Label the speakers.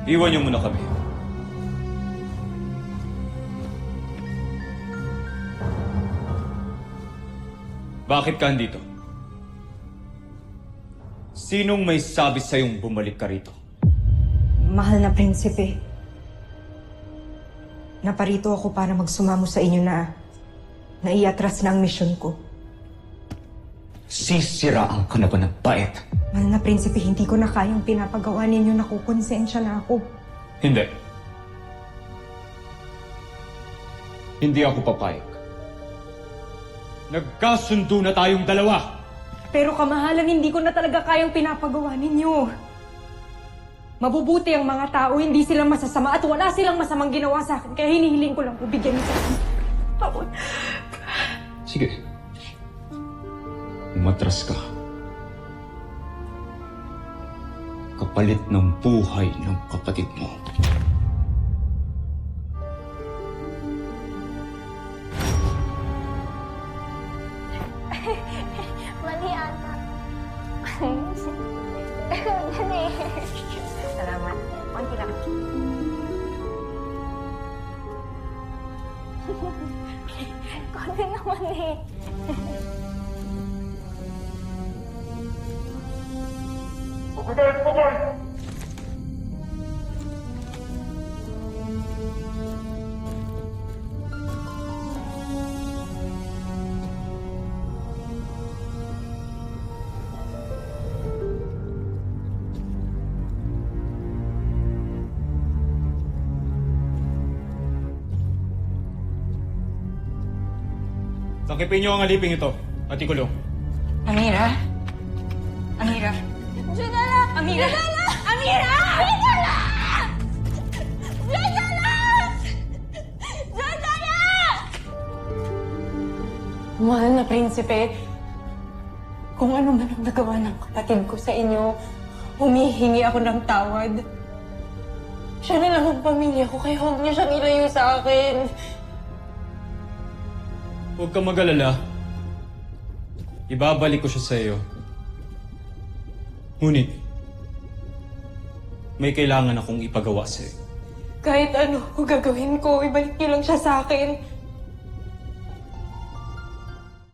Speaker 1: Iwan niyo muna kami. Bakit ka andito? Sinong may sabi sa'yong bumalik ka rito?
Speaker 2: Mahal na prinsipe, naparito ako para magsumamo sa inyo na naiatras na ang misyon ko.
Speaker 1: Sisiraan ka na ba ng bait?
Speaker 2: Mahal na prinsipe, hindi ko na kayang pinapagawa ninyo, nakukonsensya na ako.
Speaker 1: Hindi. Hindi ako papayag. Nagkasundo na tayong dalawa.
Speaker 2: Pero kamahalan, hindi ko na talaga kayang pinapagawa ninyo. Mabubuti ang mga tao, hindi sila masasama at wala silang masamang ginawa sa akin. Kaya hinihiling ko lang po, bigyan niyo sa akin. Pabot.
Speaker 1: Sige. Umatras ka. Kapalit ng buhay ng kapatid mo.
Speaker 3: Mali ata. Dali.
Speaker 2: Salamat. Konti lang.
Speaker 3: Konti naman eh.
Speaker 1: Takipin niyo ang aliping ito at ikulong.
Speaker 2: Amira? Amira?
Speaker 3: Junala!
Speaker 2: Amira!
Speaker 3: Amira! Junala! Junala! Junala!
Speaker 2: Mahal na prinsipe, kung ano man ang nagawa ng kapatid ko sa inyo, humihingi ako ng tawad. Siya na lang ang pamilya ko, kaya huwag niyo siyang ilayo sa akin.
Speaker 1: Huwag kang mag-alala. Ibabalik ko siya sa iyo. Ngunit, may kailangan akong ipagawa sa iyo.
Speaker 2: Kahit ano gagawin ko, ibalik niyo lang siya sa akin.